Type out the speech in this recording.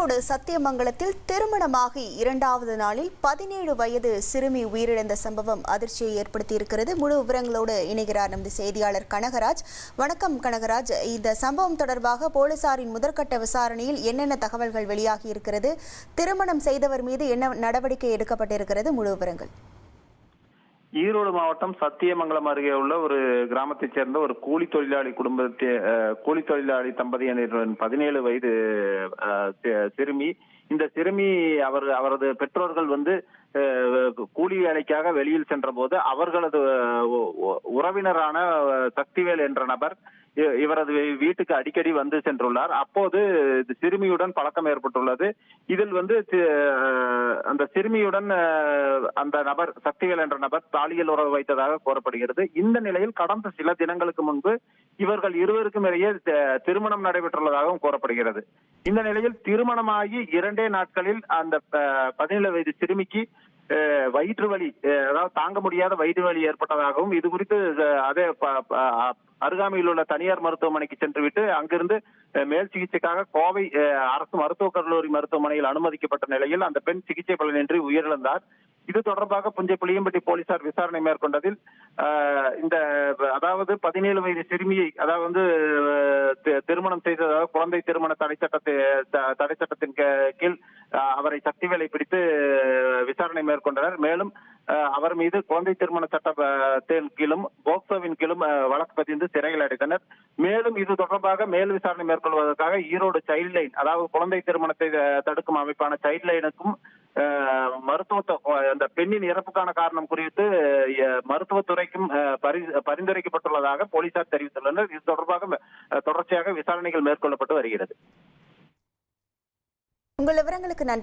ஈரோடு சத்தியமங்கலத்தில் திருமணமாகி இரண்டாவது நாளில் 17 வயது சிறுமி உயிரிழந்த சம்பவம் அதிர்ச்சியை ஏற்படுத்தியிருக்கிறது. முழு விவரங்களோடு இணைகிறார் நமது செய்தியாளர் கனகராஜ். வணக்கம் கனகராஜ். இந்த சம்பவம் தொடர்பாக போலீசாரின் முதற்கட்ட விசாரணையில் என்னென்ன தகவல்கள் வெளியாகி இருக்கிறது? திருமணம் செய்தவர் மீது என்ன நடவடிக்கை எடுக்கப்பட்டிருக்கிறது? முழு விவரங்கள். ஈரோடு மாவட்டம் சத்தியமங்கலம் அருகே உள்ள ஒரு கிராமத்தைச் சேர்ந்த ஒரு கூலி தொழிலாளி தம்பதியினரின் 17 வயது சிறுமி. இந்த சிறுமி அவரது பெற்றோர்கள் கூலி வேலைக்காக வெளியில் சென்ற போது அவர்களது உறவினரான சக்திவேல் என்ற நபர் இவரது வீட்டுக்கு அடிக்கடி வந்து சென்றுள்ளார். அப்போது சிறுமியுடன் பழக்கம் ஏற்பட்டுள்ளது. இதில் அந்த சிறுமியுடன் அந்த நபர் சக்திவேல் என்ற நபர் பாலியல் உறவு வைத்ததாக கூறப்படுகிறது. இந்த நிலையில் கடந்த சில தினங்களுக்கு முன்பு இவர்கள் இருவருக்கும் இடையே திருமணம் நடைபெற்றுள்ளதாகவும் கூறப்படுகிறது. இந்த நிலையில் திருமணமாகி 2 நாட்களில் அந்த 17 வயது சிறுமிக்கு வயிற்று வலி, அதாவது தாங்க முடியாத வயிற்று வலி ஏற்பட்டதாகவும், இது குறித்து அதே அருகாமையில் உள்ள தனியார் மருத்துவமனைக்கு சென்றுவிட்டு அங்கிருந்து மேல் சிகிச்சைக்காக கோவை அரசு மருத்துவக் கல்லூரி மருத்துவமனையில் அனுமதிக்கப்பட்ட நிலையில் அந்த பெண் சிகிச்சை பலனின்றி உயிரிழந்தார். இது தொடர்பாக புஞ்சை புளியம்பட்டி போலீசார் விசாரணை மேற்கொண்டதில் அதாவது 17 வயது சிறுமியை திருமணம் செய்ததாக குழந்தை திருமண தடை சட்டத்தின் கீழ் அவரை சக்திவேலை பிடித்து விசாரணை மேற்கொண்டனர். மேலும் அவர் மீது குழந்தை திருமண சட்டத்தின் கீழும் போக்சோவின் கீழும் வழக்கு பதிந்து சிறையில் அடைத்தனர். மேலும் இது தொடர்பாக மேல் விசாரணை மேற்கொள்வதற்காக ஈரோடு சைல்ட் லைன், அதாவது குழந்தை திருமணத்தை தடுக்கும் அமைப்பான சைல்ட் லைனுக்கும் அந்த பெண்ணின் இறப்புக்கான காரணம் குறித்து மருத்துவத்துறைக்கும் பரிந்துரைக்கப்பட்டுள்ளதாக போலீசார் தெரிவித்துள்ளனர். இது தொடர்பாக தொடர்ச்சியாக விசாரணைகள் மேற்கொள்ளப்பட்டு வருகிறது. உங்கள் விவரங்களுக்கு நன்றி.